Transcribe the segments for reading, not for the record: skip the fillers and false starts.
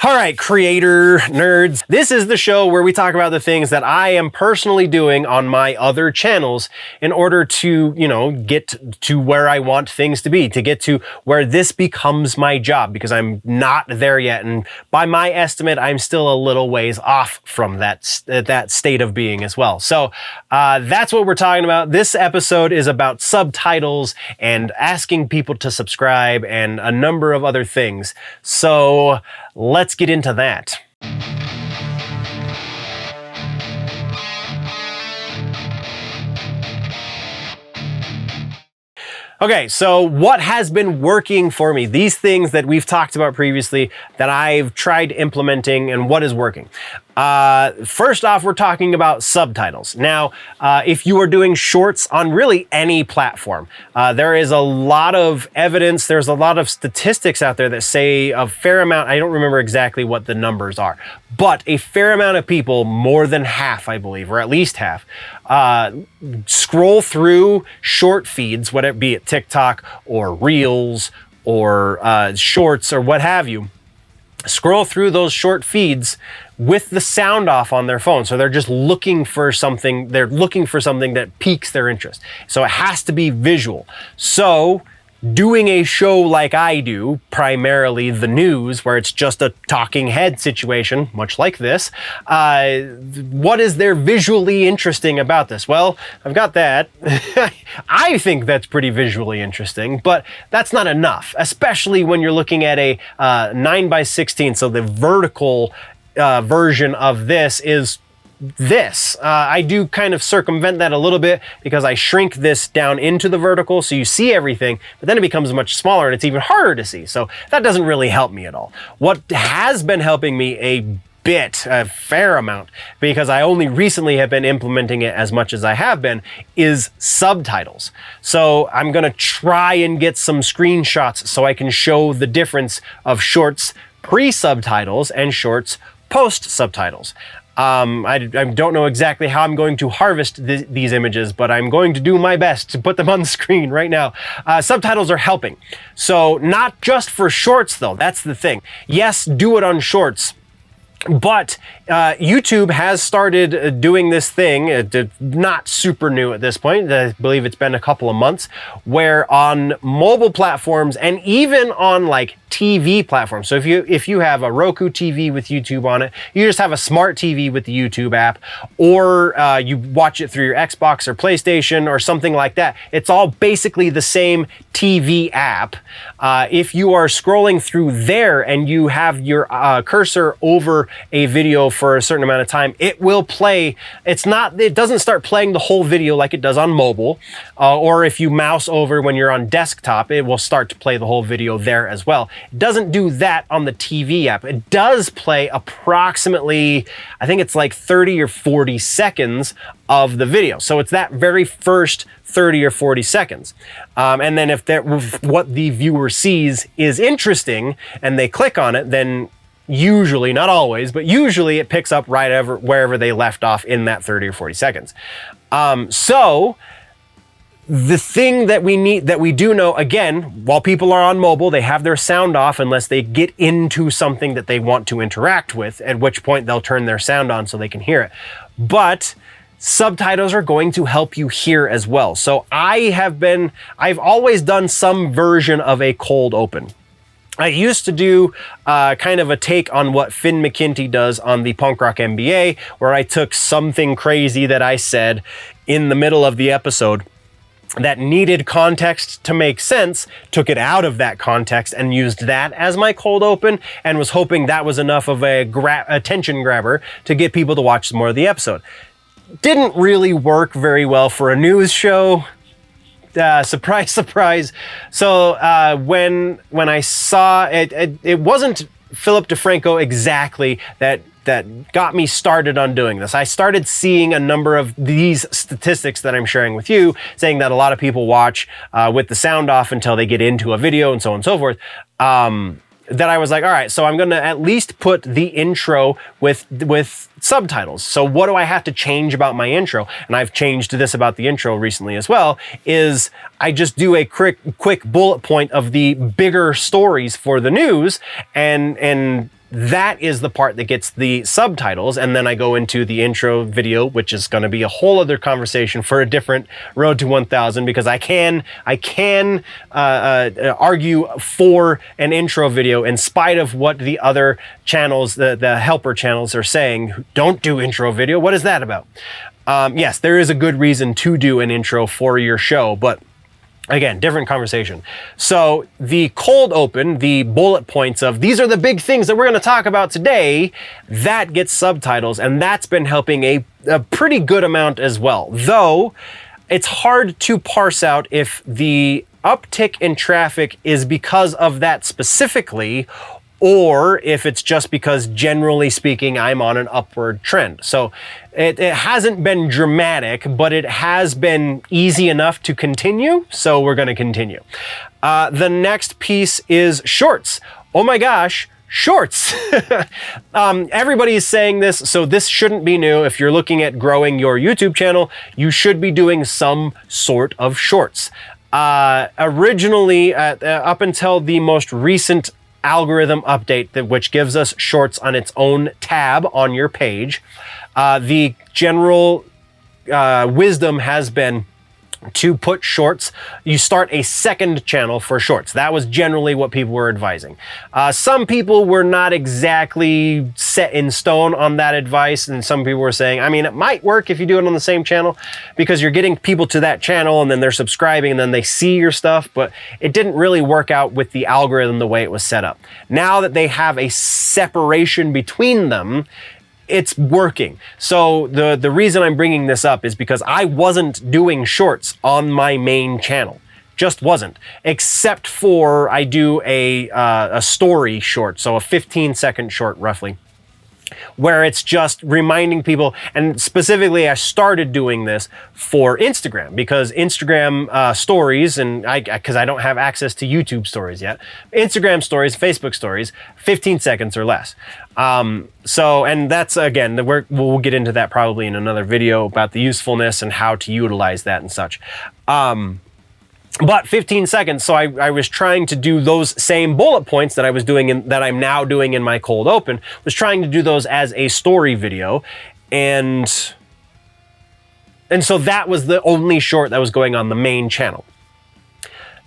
All right, creator nerds. This is the show where we talk about the things that I am personally doing on my other channels in order to, get to where I want things to be, to get to where this becomes my job, because I'm not there yet. And by my estimate, I'm still a little ways off from that state of being as well. So that's what we're talking about. This episode is about subtitles and asking people to subscribe and a number of other things. So let's get into that. Okay, so what has been working for me? These things that we've talked about previously that I've tried implementing and what is working. First off, we're talking about subtitles. Now, if you are doing shorts on really any platform, there is a lot of evidence, there's a lot of statistics out there that say a fair amount, I don't remember exactly what the numbers are, but a fair amount of people, more than half, I believe, or at least half, scroll through short feeds, whether it be it TikTok or Reels or Shorts or what have you, scroll through those short feeds with the sound off on their phone. So they're just looking for something, that piques their interest. So it has to be visual. So doing a show like I do, primarily the news, where it's just a talking head situation, much like this, what is there visually interesting about this? Well, I've got that. I think that's pretty visually interesting, but that's not enough, especially when you're looking at a 9:16. So the vertical version of this is this. I do kind of circumvent that a little bit because I shrink this down into the vertical so you see everything, but then it becomes much smaller and it's even harder to see. So that doesn't really help me at all. What has been helping me a fair amount, because I only recently have been implementing it as much as I have been, is subtitles. So I'm gonna try and get some screenshots so I can show the difference of shorts pre-subtitles and shorts post-subtitles. I don't know exactly how I'm going to harvest these images, but I'm going to do my best to put them on the screen right now. Subtitles are helping. So not just for shorts though, that's the thing. Yes, do it on shorts. But YouTube has started doing this thing, not super new at this point, I believe it's been a couple of months, where on mobile platforms and even on like TV platforms. So if you have a Roku TV with YouTube on it, you just have a smart TV with the YouTube app, or you watch it through your Xbox or PlayStation or something like that. It's all basically the same TV app. If you are scrolling through there and you have your cursor over a video for a certain amount of time, it will play. It doesn't start playing the whole video like it does on mobile, or if you mouse over when you're on desktop, it will start to play the whole video there as well. It doesn't do that on the TV app. It does play approximately, I think it's like 30 or 40 seconds of the video. So it's that very first 30 or 40 seconds. And then if what the viewer sees is interesting and they click on it, then usually, not always, but usually it picks up wherever they left off in that 30 or 40 seconds. So the thing that we do know, again, while people are on mobile, they have their sound off unless they get into something that they want to interact with, at which point they'll turn their sound on so they can hear it. But subtitles are going to help you hear as well. So I've always done some version of a cold open. I used to do kind of a take on what Finn McKenty does on the Punk Rock MBA, where I took something crazy that I said in the middle of the episode that needed context to make sense, took it out of that context and used that as my cold open, and was hoping that was enough of a attention grabber to get people to watch more of the episode. Didn't really work very well for a news show. Surprise, surprise. So when I saw it, it wasn't Philip DeFranco exactly that got me started on doing this. I started seeing a number of these statistics that I'm sharing with you, saying that a lot of people watch with the sound off until they get into a video and so on and so forth. That I was like, all right, so I'm gonna at least put the intro with subtitles. So what do I have to change about my intro? And I've changed this about the intro recently as well, is I just do a quick bullet point of the bigger stories for the news, and that is the part that gets the subtitles. And then I go into the intro video, which is going to be a whole other conversation for a different Road to 1000, because I can argue for an intro video in spite of what the other channels, the helper channels, are saying. Don't do intro video. What is that about? Yes, there is a good reason to do an intro for your show, but again, different conversation. So the cold open, the bullet points of these are the big things that we're going to talk about today, that gets subtitles, and that's been helping a pretty good amount as well. Though it's hard to parse out if the uptick in traffic is because of that specifically, or if it's just because, generally speaking, I'm on an upward trend. So it hasn't been dramatic, but it has been easy enough to continue, so we're going to continue. The next piece is shorts. Oh my gosh, shorts. Everybody is saying this, so this shouldn't be new. If you're looking at growing your YouTube channel, you should be doing some sort of shorts. Originally, up until the most recent algorithm update, which gives us shorts on its own tab on your page, the general wisdom has been to put shorts, you start a second channel for shorts. That was generally what people were advising. Some people were not exactly set in stone on that advice, and some people were saying, I mean, it might work if you do it on the same channel because you're getting people to that channel and then they're subscribing and then they see your stuff, but it didn't really work out with the algorithm the way it was set up. Now that they have a separation between them, it's working. So the reason I'm bringing this up is because I wasn't doing shorts on my main channel. Just wasn't. Except for I do a story short, so a 15-second short roughly, where it's just reminding people, and specifically I started doing this for Instagram because Instagram stories, and because I don't have access to YouTube stories yet, Instagram stories, Facebook stories, 15 seconds or less. So, and that's, again, we'll get into that probably in another video about the usefulness and how to utilize that and such. But 15 seconds, so I was trying to do those same bullet points that I was doing that I'm now doing in my cold open, was trying to do those as a story video, and so that was the only short that was going on the main channel.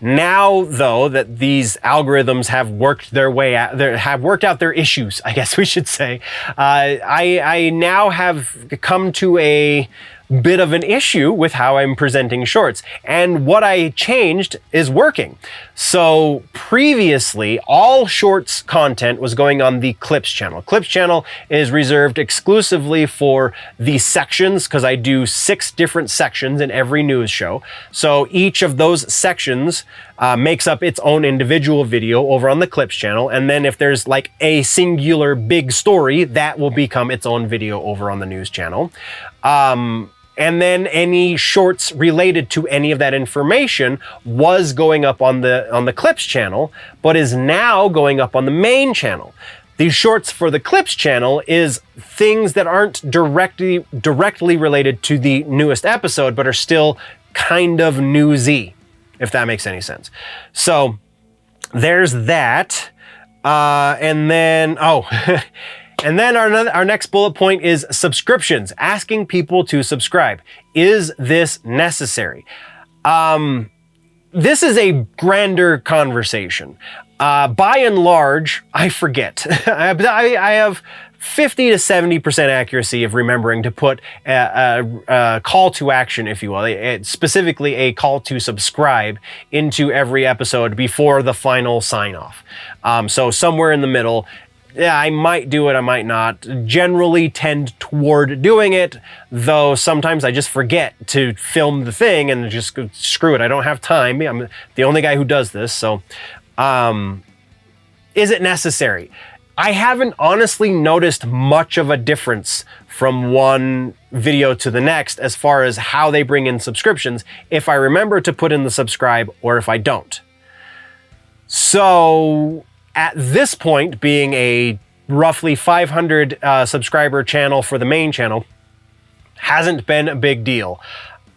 Now, though, that these algorithms have worked their way out, have worked out their issues, I guess we should say, I now have come to a bit of an issue with how I'm presenting shorts, and what I changed is working. So previously, all shorts content was going on the Clips channel. Clips channel is reserved exclusively for the sections, because I do 6 different sections in every news show. So each of those sections makes up its own individual video over on the Clips channel, and then if there's like a singular big story, that will become its own video over on the news channel. And then any shorts related to any of that information was going up on the Clips channel, but is now going up on the main channel. These shorts for the Clips channel is things that aren't directly related to the newest episode, but are still kind of newsy, if that makes any sense. So there's that. And then, and then our next bullet point is subscriptions, asking people to subscribe. Is this necessary? This is a grander conversation. By and large, I forget. I have 50 to 70% accuracy of remembering to put a call to action, if you will, specifically a call to subscribe into every episode before the final sign off. So somewhere in the middle. Yeah, I might do it, I might not. Generally tend toward doing it, though sometimes I just forget to film the thing and just go, screw it, I don't have time. I'm the only guy who does this, so is it necessary? I haven't honestly noticed much of a difference from one video to the next as far as how they bring in subscriptions, if I remember to put in the subscribe or if I don't. So at this point, being a roughly 500 subscriber channel for the main channel, hasn't been a big deal.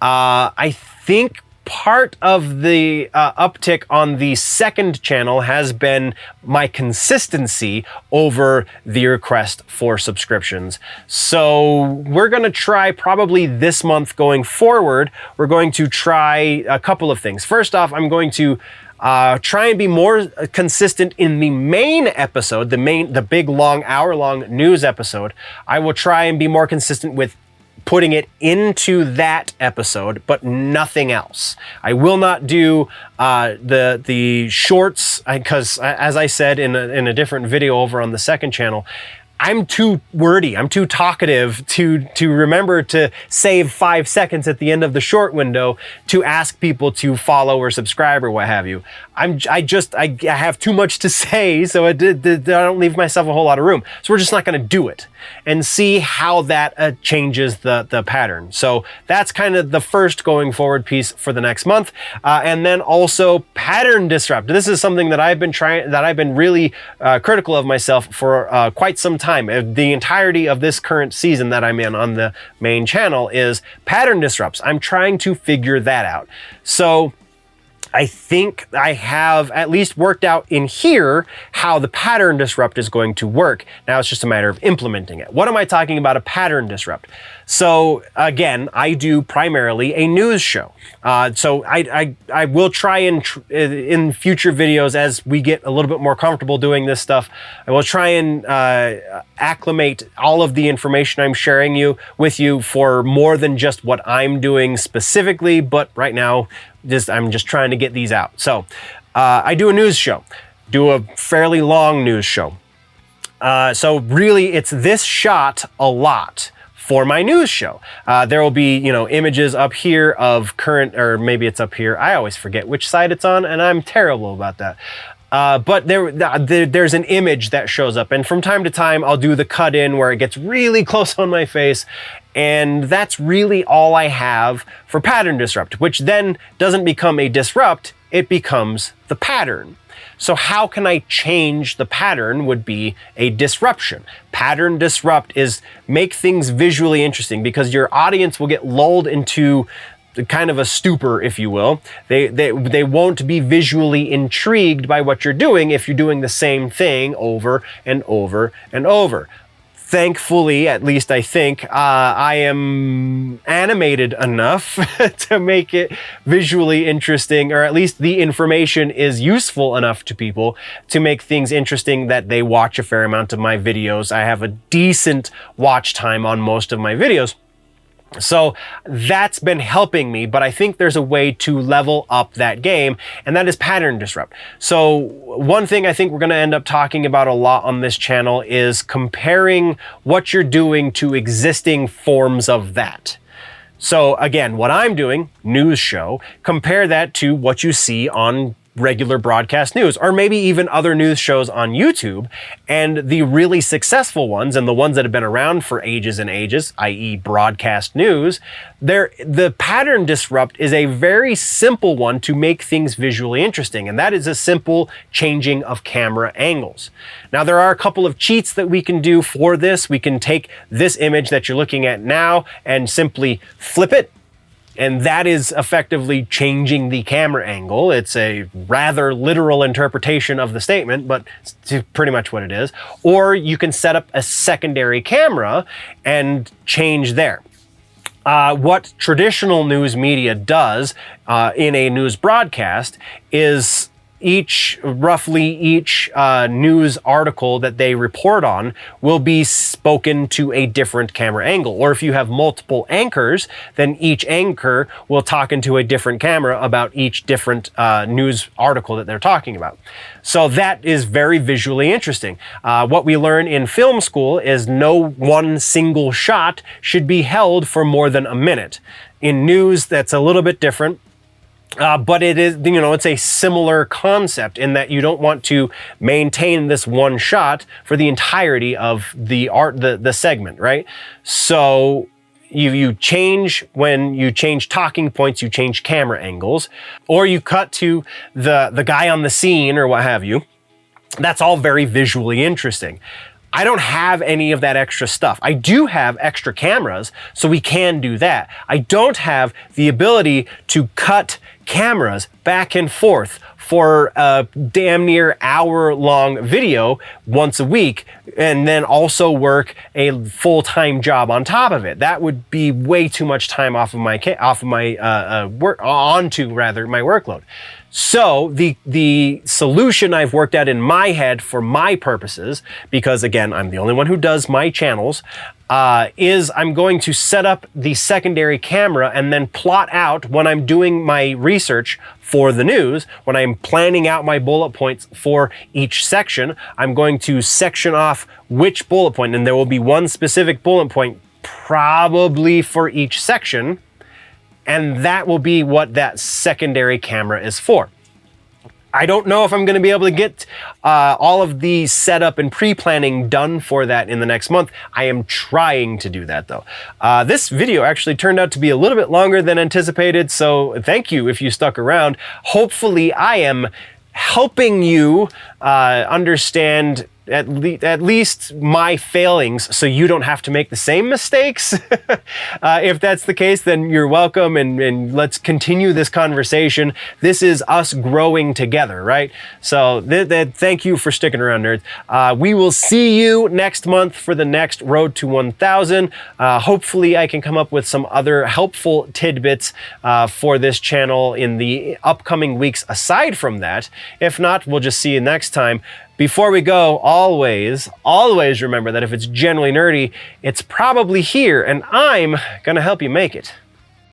I think part of the uptick on the second channel has been my consistency over the request for subscriptions. So we're going to try probably this month going forward. We're going to try a couple of things. First off, I'm going to try and be more consistent in the main episode, the big long hour-long news episode. I will try and be more consistent with putting it into that episode, but nothing else. I will not do the shorts because, as I said in a different video over on the second channel, I'm too wordy, I'm too talkative to remember to save 5 seconds at the end of the short window to ask people to follow or subscribe or what have you. I have too much to say, so I don't leave myself a whole lot of room. So we're just not going to do it and see how that changes the pattern. So that's kind of the first going forward piece for the next month. And then also pattern disrupt. This is something that I've been really critical of myself for quite some time. The entirety of this current season that I'm in on the main channel is pattern disrupts. I'm trying to figure that out. So I think I have at least worked out in here how the pattern disrupt is going to work. Now it's just a matter of implementing it. What am I talking about a pattern disrupt? So again, I do primarily a news show. So I will try and in future videos, as we get a little bit more comfortable doing this stuff, I will try and acclimate all of the information I'm sharing with you for more than just what I'm doing specifically. But right now, I'm just trying to get these out. So I do a news show, do a fairly long news show. So really it's this shot a lot for my news show. There will be, images up here of current, or maybe it's up here. I always forget which side it's on, and I'm terrible about that. But there's an image that shows up, and from time to time I'll do the cut in where it gets really close on my face, and that's really all I have for pattern disrupt, which then doesn't become a disrupt, it becomes the pattern. So how can I change the pattern would be a disruption. Pattern disrupt is make things visually interesting, because your audience will get lulled into kind of a stupor, if you will. They won't be visually intrigued by what you're doing if you're doing the same thing over and over and over. Thankfully, at least I think, I am animated enough to make it visually interesting, or at least the information is useful enough to people to make things interesting that they watch a fair amount of my videos. I have a decent watch time on most of my videos. So that's been helping me, but I think there's a way to level up that game, and that is pattern disrupt. So one thing I think we're going to end up talking about a lot on this channel is comparing what you're doing to existing forms of that. So again, what I'm doing, news show, compare that to what you see on regular broadcast news, or maybe even other news shows on YouTube. And the really successful ones, and the ones that have been around for ages and ages, i.e. broadcast news, the pattern disrupt is a very simple one to make things visually interesting, and that is a simple changing of camera angles. Now, there are a couple of cheats that we can do for this. We can take this image that you're looking at now and simply flip it, and that is effectively changing the camera angle. It's a rather literal interpretation of the statement, but it's pretty much what it is. Or you can set up a secondary camera and change there. What traditional news media does in a news broadcast is roughly each news article that they report on will be spoken to a different camera angle. Or if you have multiple anchors, then each anchor will talk into a different camera about each different news article that they're talking about. So that is very visually interesting. What we learn in film school is no one single shot should be held for more than a minute. In news, that's a little bit different. But it is, it's a similar concept in that you don't want to maintain this one shot for the entirety of the segment, right? So you change, when you change talking points, you change camera angles, or you cut to the guy on the scene or what have you. That's all very visually interesting. I don't have any of that extra stuff. I do have extra cameras, so we can do that. I don't have the ability to cut cameras back and forth for a damn near hour-long video once a week, and then also work a full-time job on top of it. That would be way too much time onto my workload. So the solution I've worked out in my head for my purposes, because again, I'm the only one who does my channels, is I'm going to set up the secondary camera and then plot out when I'm doing my research for the news, when I'm planning out my bullet points for each section, I'm going to section off which bullet point, and there will be one specific bullet point probably for each section, and that will be what that secondary camera is for. I don't know if I'm going to be able to get all of the setup and pre-planning done for that in the next month. I am trying to do that though. This video actually turned out to be a little bit longer than anticipated, so thank you if you stuck around. Hopefully I am helping you understand at least my failings, so you don't have to make the same mistakes. If that's the case, then you're welcome, and let's continue this conversation. This is us growing together, right? So thank you for sticking around, nerds. We will see you next month for the next Road to 1000. Hopefully I can come up with some other helpful tidbits for this channel in the upcoming weeks aside from that. If not, we'll just see you next time. Before we go, always remember that if it's genuinely nerdy, it's probably here, and I'm gonna help you make it.